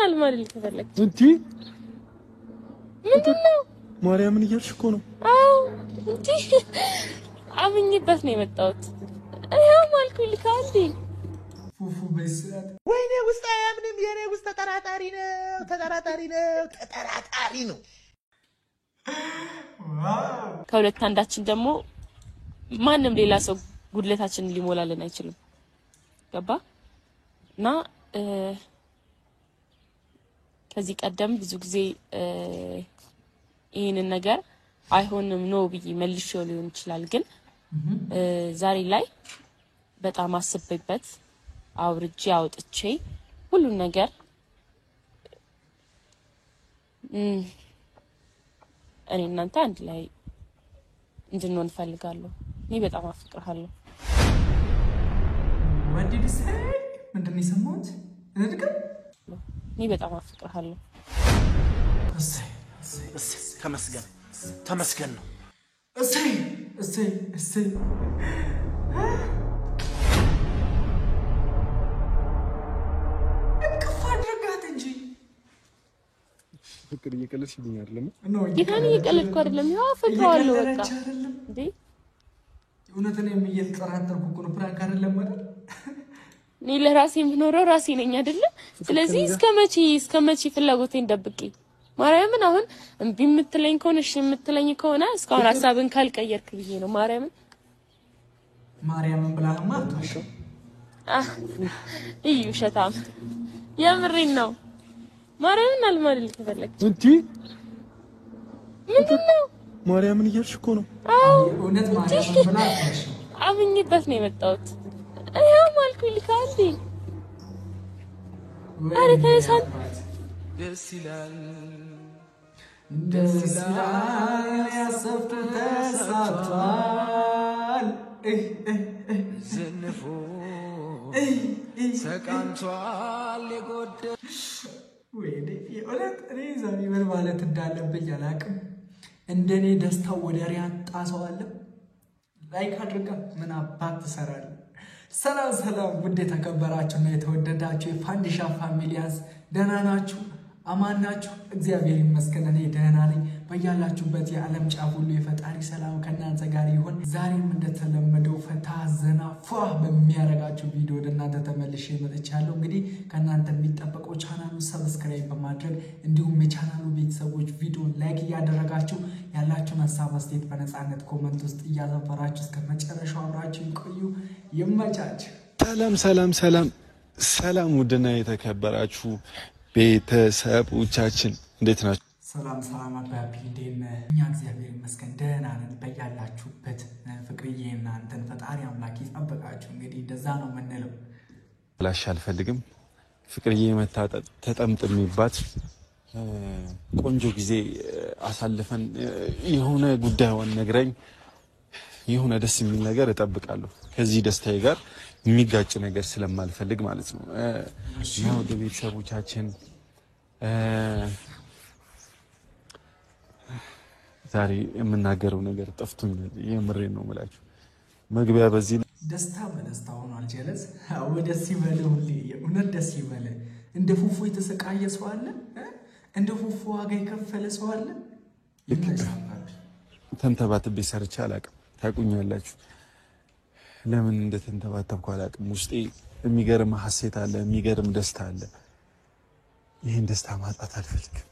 አልማልል ከፈለክ እንዴ ምንድነው ማርያምን እያልሽ እኮ ነው አው እንዴ አምኜበት ነው የመጣሁት አይው ማልኩኝ ልካንዲ ፉፉ በስራት ወይኔ ውስጥ አያምንም የኔ ውስጥ ተጠራጣሪ ነው ከሁለት አንዳችን ደግሞ ማንንም ሌላ ሰው ጉድለታችንን ሊሞላልን አይችልም ገባ እና ከዚህ ቀደም ብዙ ጊዜ ይሄንን ነገር አይሆንም ነው ብዬ መልሼው ሊሆን ይችላል ግን ዛሬ ላይ በጣም አስቤበት አውርጄ አውጥቼ ሁሉ ነገር እኔ እናንተ አንድ ላይ እንድንሆን ፈልጋለሁ እኔ በጣም አፍቅርሃለሁ ወዲስ ምንድነው የሰማሁት እንድከም እኔ በጣም አፍቅርሃለሁ እሰይ ተመስገን ነው እሰይ ፍቅር እየቀለድሽልኝ አይደለም ይሄን እየቀለድኩ አይደለም ያው ፈታዋለሁ በቃ እንዴ እውነትን የሚየተጠራጠርኩ እኮ ነው ፕራንክ አይደለም አይደል እኔ ለራሴ የምኖረው ራሴ ነኝ አይደለ ስለዚህ እስከመቼ ፍላጎቴን ደብቄ ማርያምን አሁን እምቢ የምትለኝ ከሆነ እሺ የምትለኝ ከሆነ እስካሁን ሐሳብን ካልቀየርክ ብዬ ነው ማርያምን ብላህማ አትዋሽ እዩ ሸታም የምሬን ነው ማርያምን አልማልል ከፈለክ እንዴ ምንድነው ማርያምን እያልሽ እኮ ነው አው እውነት ማርያምን ብላ አትዋሽ አምኜበት ነው የመጣሁት አይው ማልኩኝ ልካንዲ አረ ተነሳን ደስ ይላል ያሰብኩት ተሳክቷል ዝንፉ ሰቃንቷል የጎደል ወይኔ የእውነት እኔ ዛሬ ምን ማለት እንዳለብኝ አላውቅም እንደኔ ደስታው ወደር ያጣ ሰው አለ ላይክ አድርጋ ምን አባት ትሰራለህ ሰላም ውድ የተከበራችሁና የተወደዳችሁ የፋንዲሻ ፋሚሊያስ ደህና ናችሁ አማን ናችሁ እግዚአብሔር ይመስገን እኔ ደህና ነኝ በያላችሁበት የዓለም ጫፍ ሁሉ የፈጣሪ ሰላም ከእናንተ ጋር ይሁን ዛሬም እንደተለመደው ፈታ ዘና ፏ በሚያረጋችሁ ቪዲዮ ወደናንተ ተመልሼ መጥቻለሁ እንግዲህ ከእናንተ የሚጠበቀው ቻናሉን ሰብስክራይብ በማድረግ እንዲሁም የቻናሉ ቤተሰቦች ቪዲዮ ላይክ እያደረጋችሁ ያላችሁን ሐሳብ አስተያየት በነፃነት ኮሜንት ውስጥ እያሰፈራችሁ እስከ መጨረሻው አብራችሁ ይቆዩ ይመቻችሁ ሰላም ውድና የተከበራችሁ ቤተሰቦቻችን እንዴት ናችሁ ሰላም አባቢ ደህና እኛ እግዚአብሔር ይመስገን ደህና ነን በያላችሁበት ፍቅርዬ እናንተን ፈጣሪ አምላክ ይጠብቃችሁ እንግዲህ እንደዛ ነው የምንለው ላሽ አልፈልግም ፍቅርዬ መታጠጥ ተጠምጥሚባት ቆንጆ ጊዜ አሳልፈን የሆነ ጉዳዩን ነግረኝ የሆነ ደስ የሚል ነገር እጠብቃለሁ ከዚህ ደስታዬ ጋር የሚጋጭ ነገር ስለማልፈልግ ማለት ነው ነው ቤተሰቦቻችን ዛሬ የምናገረው ነገር ጠፍቶኛል የምሬን ነው ማለት መግቢያ በዚህ ደስታ በደስታ ሆኗል ጀለስ አው ደስ ይበለው ሁሌ የእውነት ደስ ይበለው እንደ ፉፉ የተሰቃየ ሰው አለ እንደ ፉፉ ዋጋ የከፈለ ሰው አለ ተንተባትቤ ሰርቼ አላውቅም ታቁኛላችሁ ለምን እንደተንተባተብኩ አላውቅም ውስጤ የሚገርም ሐሴት አለ የሚገርም ደስታ አለ ይሄን ደስታ ማጣት አልፈልግም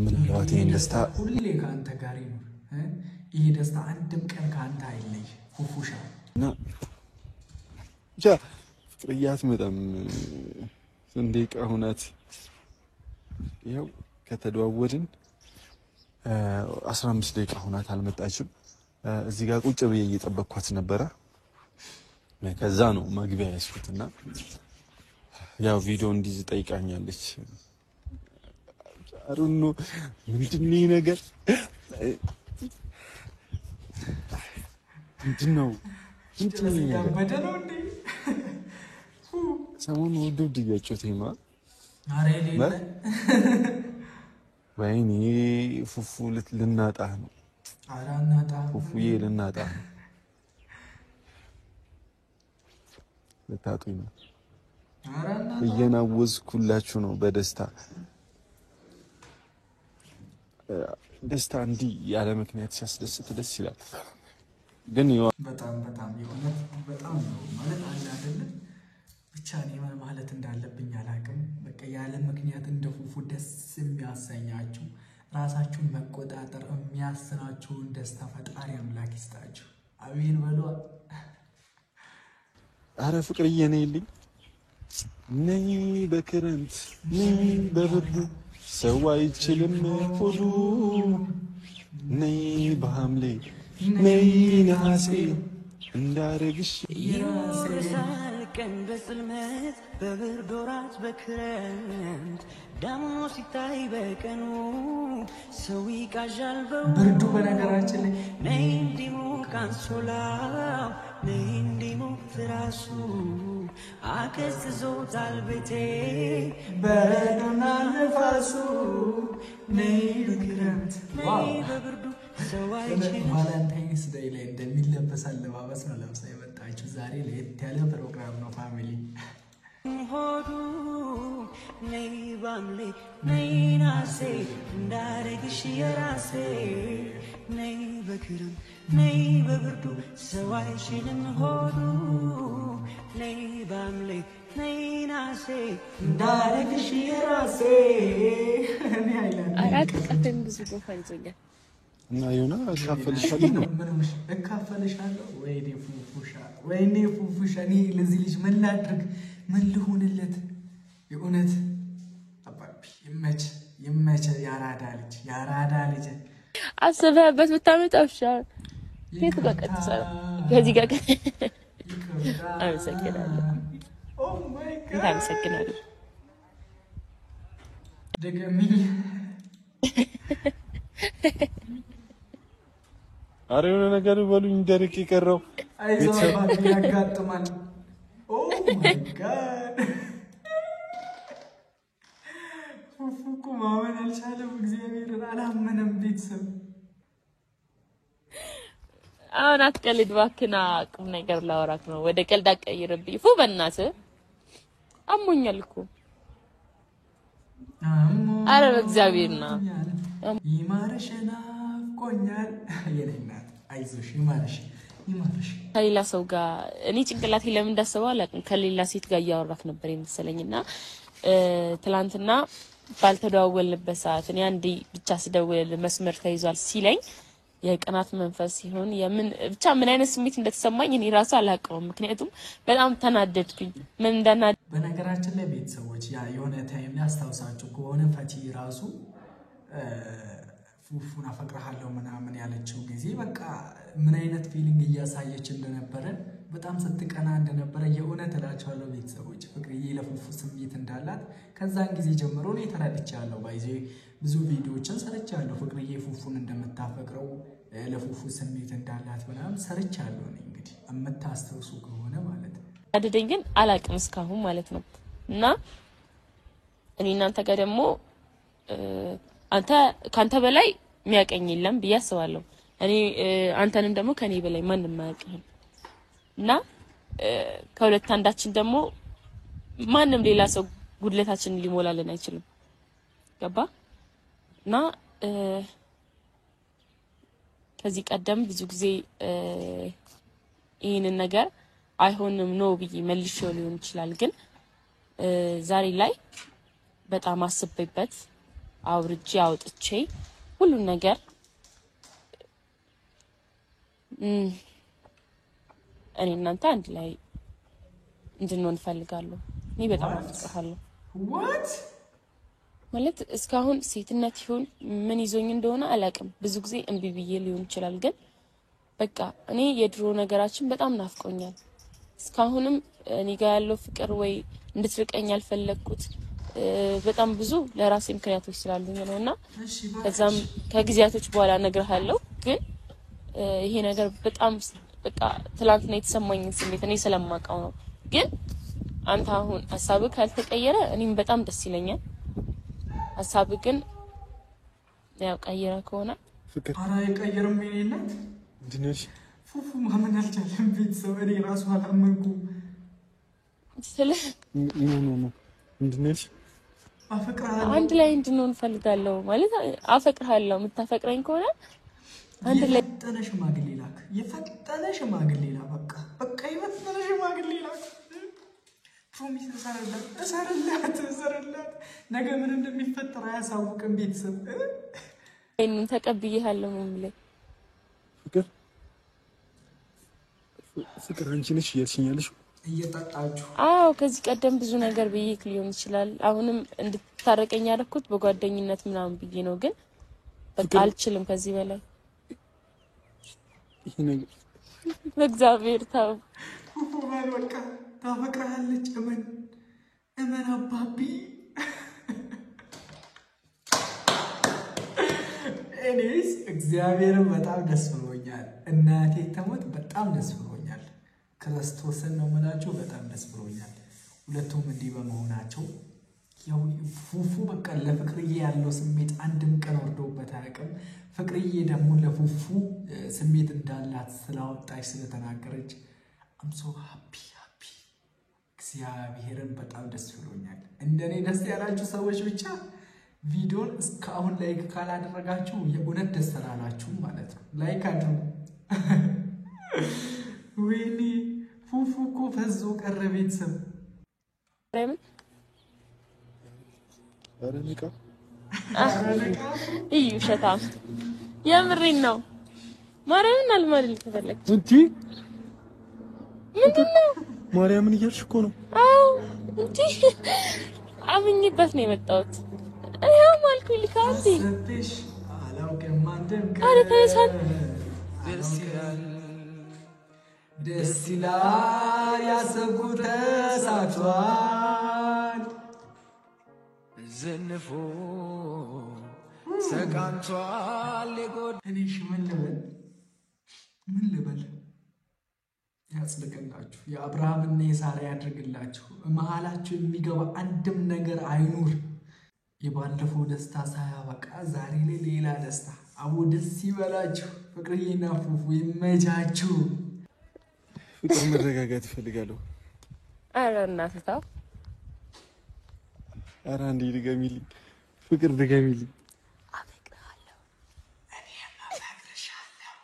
ምን አለዋት ይሄን ደስታ ሁሌ ካንተ ጋር ይኖር ይሄ ደስታ አንድም ቀን ካንተ አይለይ ፉፉሻ እና ፍቅርያት መጣም እንዴት ሆናት ይሄው ከተደዋወድን 15 ደቂቃ ሆናት አልመጣችም እዚህ ጋር ቁጭ ብዬ እየጠበቅኳት ነበር ከዛ ነው መግቢያ ያስኩትና ያው ቪዲዮ እንዲዝ ጠይቃኛለች አሩኑ ምንድነው ነገር ምንድነው ያበደለው እንዴ ሰሞኑን ውድድ እያጨሁት ነው አሬ ሌለ ወይኔ ፉፉ ልናጣ ነው አራናታ ፉፉዬ ልናጣ ነው ልታጡኝ ነው እየናወዝኩላችሁ ነው በደስታ ደስታ እንዲህ ያለ ምክንያት ሲያስደስት ደስ ይላል። ግን በጣም የሆነት በጣም ነው ማለት አለ አይደል? ብቻ እኔ ማለት እንዳለብኝ አላውቅም። በቃ ያለ ምክንያት እንደ ፉፉ ደስ የሚያሰኛችሁ ራሳችሁን መቆጣጠር የሚያስናችሁን ደስታ ፈጣሪ አምላክ ይስጣችሁ። አሜን በሉ። አረ ፍቅርዬ ነይልኝ፣ ነይ በክረምት ነይ በብርዱ ሰው አይችልም ሆዱ፣ ነይ በሐምሌ ነይ ነሐሴ እንዳረግሽ ይረሳል ቀን በጽልመት በብርድ ወራት በክረምት ደሞ ሲታይ በቀኑ ሰው ይቃዣል ብርዱ በነገራችን ላይ ነይ እንዲሞቅ አንሶላው ነይ እንዲሞቅ ትራሱ አቀዝቅዞታል ቤቴ በረዶና ነፋሱ ነይ በክረምት ነይ በብርዱ ሰው አይችልም። ቫለንታይንስ ዴይ ላይ እንደሚለበስ አለባበስ ነው ለብሳ የመጣችው። ዛሬ ለየት ያለ ፕሮግራም ነው ፋሚሊ። ሆዱ ነይ ባምሌ ነይ ናሴ እንዳረግሽ የራሴ ነይ በክረም ነይ በብርዱ ሰው አይችልም ሆዱ ነይ ባምሌ ነይ ናሴ እንዳረግሽ የራሴ እኔ አይላንድ አራት ቀን ብዙ ቦታ ይዞኛል እና ይሁና እካፈልሻለሁ እካፈልሻለሁ። ወይኔ ፉፉሻ እኔ ለዚህ ልጅ ምን ላድርግ? ምን ልሁንለት? የእውነት አባቢ ይመች ያራዳ ልጅ አስበህበት ብታመጣው ይሻላል። ከየት ጋር ቀጥሰው ከዚህ ጋር አመሰግናለሁ። ኦ ማይ ጋድ አመሰግናለሁ። ደግሞኝ አረ የሆነ ነገር በሉኝ ደረቅ የቀረው አይዞህ ያጋጥማል። ኦ ማይ ጋድ ፉፉ እኮ ማመን አልቻለም። እግዚአብሔርን አላመነም። ቤተሰብ አሁን አትቀልድ እባክህና ቁም ነገር ላወራክ ነው። ወደ ቀልድ አትቀይርብኝ ፉ በእናትህ አሞኛል እኮ። አረ በእግዚአብሔርና ይማርሽና ቆኛል የኔናት አይዞሽ ይማርሽ ከሌላ ሰው ጋር እኔ ጭንቅላቴ ለምን እንዳሰበው አላውቅም። ከሌላ ሴት ጋር እያወራክ ነበር የመሰለኝና ትላንትና ባልተደዋወልንበት ሰዓት እኔ አንዴ ብቻ ስደውል መስመር ተይዟል ሲለኝ የቀናት መንፈስ ሲሆን የምን ብቻ ምን አይነት ስሜት እንደተሰማኝ እኔ ራሱ አላውቀውም። ምክንያቱም በጣም ተናደድኩኝ። ምን እንዳናደ በነገራችን ላይ ቤተሰቦች ያ የሆነ ታይም ላይ አስታውሳችሁ ከሆነ ፈቲ ራሱ ፉፉን አፈቅርሃለሁ ምናምን ያለችው ጊዜ በቃ ምን አይነት ፊሊንግ እያሳየች እንደነበረ በጣም ስትቀና እንደነበረ የእውነት እላቸዋለሁ ቤተሰቦች። ፍቅርዬ ለፉፉ ስሜት እንዳላት ከዛን ጊዜ ጀምሮ ነው ተረድቻለሁ። ባይዜ ብዙ ቪዲዮዎችን ሰርቻለሁ። ፍቅርዬ ፉፉን እንደምታፈቅረው ለፉፉ ስሜት እንዳላት ምናምን ሰርቻለሁ። እኔ እንግዲህ የምታስተውሱ ከሆነ ማለት ነው። አደደኝ ግን አላውቅም እስካሁን ማለት ነው። እና እኔ እናንተ ጋር ደግሞ አንተ ካንተ በላይ የሚያቀኝ የለም ብዬ አስባለሁ። እኔ አንተንም ደግሞ ከኔ በላይ ማንንም አያውቅም። እና ከሁለት አንዳችን ደግሞ ማንም ሌላ ሰው ጉድለታችንን ሊሞላልን አይችልም። ገባ? እና ከዚህ ቀደም ብዙ ጊዜ ይሄንን ነገር አይሆንም ነው ብዬ መልሼው ሊሆን ይችላል። ግን ዛሬ ላይ በጣም አስቤበት አውርጄ አውጥቼ ሁሉን ነገር እኔ እናንተ አንድ ላይ እንድንሆን ፈልጋለሁ። እኔ በጣም አፍቅርሃለሁ። ማለት እስካሁን ሴትነት ይሁን ምን ይዞኝ እንደሆነ አላውቅም። ብዙ ጊዜ እምቢ ብዬ ሊሆን ይችላል። ግን በቃ እኔ የድሮ ነገራችን በጣም ናፍቆኛል። እስካሁንም እኔ ጋር ያለው ፍቅር ወይ እንድትርቀኝ ያልፈለኩት በጣም ብዙ ለራሴ ምክንያቶች ስላሉኝ ነውና ከዛም ከጊዜያቶች በኋላ እነግርሃለሁ። ግን ይሄ ነገር በጣም በቃ ትላንትና የተሰማኝ ስሜት እኔ ስለማውቀው ነው። ግን አንተ አሁን ሐሳብህ ካልተቀየረ እኔም በጣም ደስ ይለኛል። ሐሳብህ ግን ያው ቀየረ ከሆነ ፍቅር ኧረ አይቀየርም። የኔናት ድንሽ ፉፉ ማመን አልቻለም። ቤተሰብ እኔ ራሱ አላመንኩም። ኖ ምንድነው? አፈቅርሃለሁ አንድ ላይ እንድንሆን ፈልጋለሁ ማለት አፈቅርሃለሁ። የምታፈቅረኝ ከሆነ አንድ ላይ የፈጠነ ሽማግሌ ላክ። የፈጠነ ሽማግሌ ላክ። በቃ የፈጠነ ሽማግሌ ላክ። ፕሮሚስ እሰርላት። ነገ ምን እንደሚፈጠር አያሳውቅም ቤተሰብ። እኔን ተቀብዬሃለሁ ነው የምልህ። ፍቅር አንቺ ነሽ እያልሽኛለሽ? እየጠጣችሁ አዎ፣ ከዚህ ቀደም ብዙ ነገር ብዬሽ ሊሆን ይችላል። አሁንም እንድታረቀኝ ያደረኩት በጓደኝነት ምናምን ብዬ ነው፣ ግን በቃ አልችልም ከዚህ በላይ። ይሄ ነገር በእግዚአብሔር ተው። በቃ ታፈቅርሃለች። እመን አባቢ። እኔስ እግዚአብሔርን በጣም ደስ ብሎኛል። እናቴ ተሞት በጣም ደስ ብሎኛል። ክርስቶስን ነው የምላቸው። በጣም ደስ ብሎኛል ሁለቱም እንዲህ በመሆናቸው። ያው ፉፉ በቃ ለፍቅርዬ ያለው ስሜት አንድም ቀን ወርዶበት አያውቅም። ፍቅርዬ ደግሞ ለፉፉ ስሜት እንዳላት ስላወጣች ስለተናገረች አም ሶ ሃፒ እግዚአብሔርን በጣም ደስ ብሎኛል። እንደኔ ደስ ያላችሁ ሰዎች ብቻ ቪዲዮን እስካሁን ላይክ ካላደረጋችሁ የእውነት ደስ አላላችሁ ማለት ነው። ላይክ አድርጉ። ወይኔ ፉፉ እኮ ፈዞ ቀረ ቤተሰብ። አረንቃ እዩ ሸታም የምሬን ነው። ማርያምን አልማልል ተፈለክ እንጂ ምንድነው? ማርያምን እያልሽ እኮ ነው። አዎ እንጂ አምኜበት ነው የመጣሁት። ይሄው ማልኩኝ ልካንዲ ሰጥሽ አላውቅም አንተም አረ ተነሳት። ደስ ይላል ያሰብኩት ተሳክቷል። ዘንፎ ሰቃንቷል የጎድ እኔ ምን ልበል ያጽድቅላችሁ። የአብርሃምና የሳራ ያድርግላችሁ። መሀላችሁ የሚገባ አንድም ነገር አይኑር። የባለፈው ደስታ ሳያበቃ ዛሬ ላይ ሌላ ደስታ። አቡ ደስ ይበላችሁ። ፍቅርዬና ፉፉ ይመቻችሁ። ፍቅር መረጋጋት ይፈልጋለሁ። አረ እናትህ ተው። አረ አንዴ ድገሚልኝ ፍቅር ድገሚልኝ። አፈቅርሃለሁ። እኔም አፈቅርሻለሁ።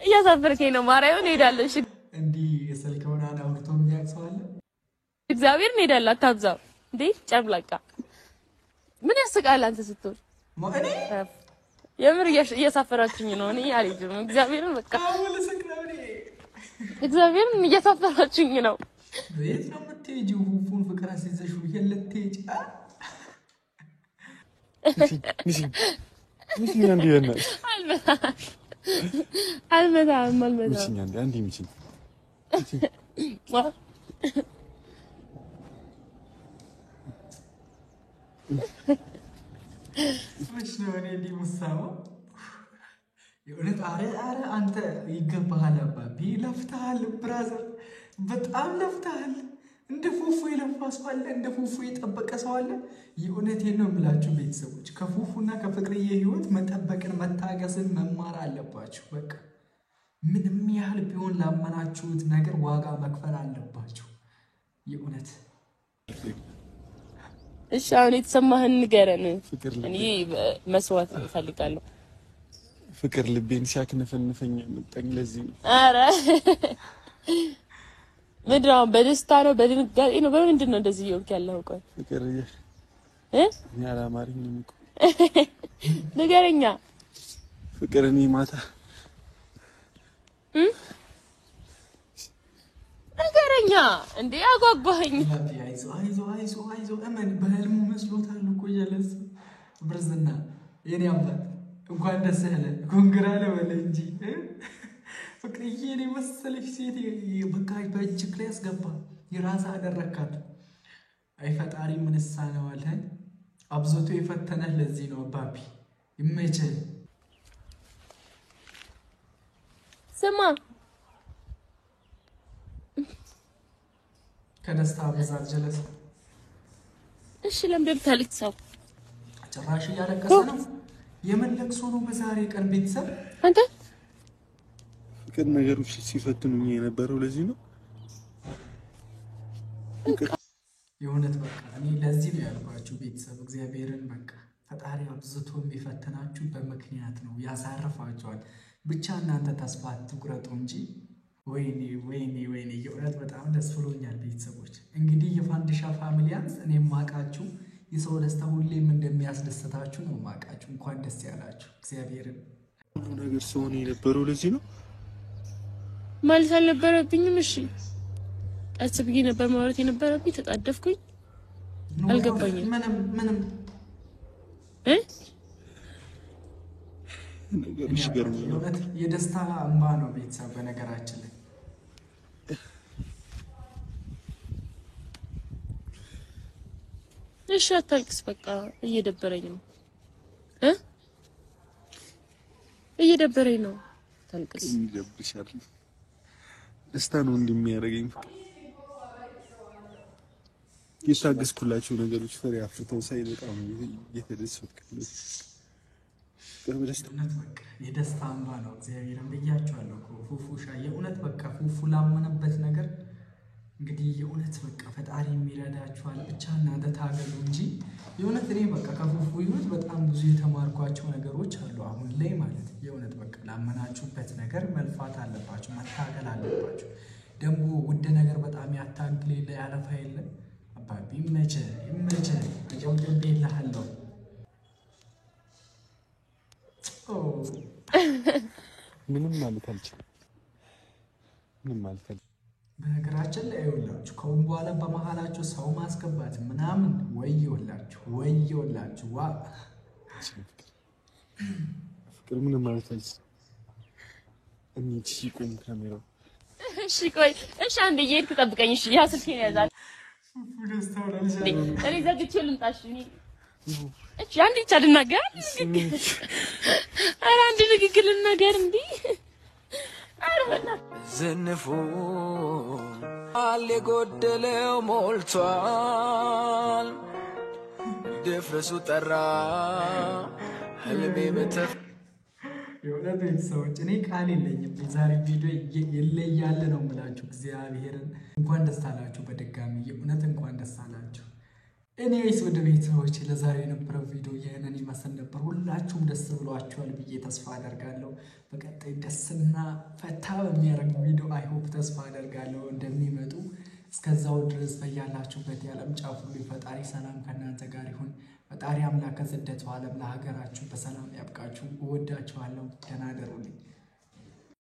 እያሳፈርከኝ ነው። ማርያምን እሄዳለሁ። እሺ እንዲህ ስልክ ምናምን አውርቶ የሚያውቅ ሰው አለ? እግዚአብሔር እንሄዳለን። አታብዛው እንዴ ጨምላቃ። ምን ያስቃል አንተ ስትሆን? እኔ የምር እያሳፈራችኝ ነው። እኔ አልሄድም። እግዚአብሔርን በቃ አወለሰክራኔ እግዚአብሔርን እያሳፈራችኝ ነው። ቤት ነው የምትሄጂው? ፉፉን ፍቅር አስይዘሽው የለትሄጂ ሚስኛ እንዴ ያናል አልመታም ሚስኛ እንዴ አንዴ ሚስኛ ምንሽ ነው እኔ እንዲህ ሙሳማ የእውነት አረ አንተ ይገባሃል አባቢ። ለፍተሃል ብራዘር፣ በጣም ለፍተሃል። እንደ ፉፉ የለፋ ሰው አለ? እንደ ፉፉ የጠበቀ ሰው አለ? የእውነቴን ነው የምላችሁ ቤተሰቦች፣ ከፉፉና ከፍቅርዬ ህይወት መጠበቅን መታገስን መማር አለባችሁ። በቃ ምንም ያህል ቢሆን ላመናችሁት ነገር ዋጋ መክፈል አለባችሁ። የእውነት እሺ፣ አሁን የተሰማህን ንገረን። እኔ መስዋዕት እፈልጋለሁ። ፍቅር ልቤን ሲያክነፈንፈኝ መጣኝ። ለዚህ አረ ምንድነው? በደስታ ነው? በድንጋጤ ነው? በምንድን ነው እንደዚህ ይወርክ ያለው? ቆይ ፍቅር እኔ አላማረኝም እኮ ንገረኛ። ፍቅር እኔ ማታ ንገረኛ እንዴ አጓጓኸኝ። አይዞ እመን። በህልሙ መስሎታል እኮ እያለስ ብርዝና የኔ አባት እንኳን ደስ ያለ ኮንግራ ለበለ እንጂ ፍቅርዬ እኔ መሰለሽ ሴት በቃ በእጅግ ላይ ያስገባ የራስ አደረካት። አይ ፈጣሪ ምን ሳነዋል አብዞቶ የፈተነህ ለዚህ ነው አባቢ። ይመችህ። ስማ ከደስታ ብዛት ጀለስ። እሺ ለምን ታልክሰው? ጭራሽ እያለቀሰ ነው። የምን ለቅሶ ነው በዛሬ ቀን ቤተሰብ? አንተ የፍቅር ነገሮች ሲፈትኑኝ የነበረው ለዚህ ነው። የእውነት በቃ እኔ ለዚህ ነው ያልኳችሁ ቤተሰብ እግዚአብሔርን በቃ ፈጣሪ አብዝቶ የሚፈትናችሁ በምክንያት ነው፣ ያሳርፋችኋል። ብቻ እናንተ ተስፋ አትቁረጡ እንጂ ወይኔ ወይኔ ወይኔ የእውነት በጣም ደስ ብሎኛል ቤተሰቦች። እንግዲህ የፋንዲሻ ፋሚሊያንስ እኔ ማቃችሁ የሰው ደስታ ሁሌም እንደሚያስደስታችሁ ነው ማቃችሁ። እንኳን ደስ ያላችሁ እግዚአብሔርን። ሁሉ ነገር ሰውን የነበረው ለዚህ ነው ማለት አልነበረብኝም። እሺ ቀስ ብዬ ነበር ማውራት የነበረብኝ። ተጣደፍኩኝ። አልገባኝም። ምንም ነገሮች ገርሞኝ የእውነት የደስታ እንባ ነው ቤተሰብ። በነገራችን ላይ እሺ አታልቅስ፣ በቃ እየደበረኝ ነው እየደበረኝ ነው። ታልቅስ ይደብርሻል። ደስታ ነው እንደሚያደርገኝ የታገስኩላቸው ነገሮች ፍሬ አፍርተው ሳይ በጣም እየተደሰትኩ ነው። እውነት በቃ የደስታ እንባ ነው። እግዚአብሔርን ብያቸዋለሁ እኮ ፉፉሻ የእውነት በቃ ፉፉ ላመነበት ነገር እንግዲህ የእውነት በቃ ፈጣሪ የሚረዳችኋል። ብቻ እናንተ ታገሉ እንጂ የእውነት እኔ በቃ ከፉፉ ህይወት በጣም ብዙ የተማርኳቸው ነገሮች አሉ አሁን ላይ ማለት የእውነት በቃ ላመናችሁበት ነገር መልፋት አለባችሁ፣ መታገል አለባችሁ። ደግሞ ውድ ነገር በጣም ያታግል የለ ያለፋ የለ አባቢ ይመቸ አጨብጭቤ እልሃለሁ። ምንም ማለት አልችልም። በነገራችን ላይ አይውላችሁ ከሁን በኋላ በመሃላችሁ ሰው ማስገባት ምናምን ወይውላችሁ ዋ ፍቅር ምንም ማለት አልችልም። እንዴት ሲቆም ካሜራው እሺ ቆይ እሺ አንዴ እየሄድክ ጠብቀኝ። እሺ ያ ስልኬን ያዛል። እኔ ዘግቼ ልምጣሽ። እሺ አንዴ ብቻ ልናገር። ኧረ አንዴ ንግግር ልናገር እንዴ። ዝንፉ የጎደለው ሞልቷል፣ ድፍረሱ ጠራ ህልሜ መተፍ የእውነት ቤተሰቦች እኔ ቃል የለኝም። የዛሬ ቪዲዮ ይለያል ነው የምላችሁ። እግዚአብሔርን እንኳን ደስ አላችሁ በድጋሚ የእውነት እንኳን ደስ አላችሁ። እኔስ ወደ ቤተሰቦች ለዛሬ የነበረው ቪዲዮ ይህንን ይመስል ነበር። ሁላችሁም ደስ ብሏችኋል ብዬ ተስፋ አደርጋለሁ። በቀጣይ ደስና ፈታ በሚያደርግ ቪዲዮ አይሆፕ ተስፋ አደርጋለሁ እንደሚመጡ። እስከዛው ድረስ በያላችሁበት የዓለም ጫፍ ሁሉ ፈጣሪ ሰላም ከእናንተ ጋር ይሁን። ፈጣሪ አምላክ ከስደቱ ዓለም ለሀገራችሁ በሰላም ያብቃችሁ። እወዳችኋለሁ። ደህና እደሩልኝ።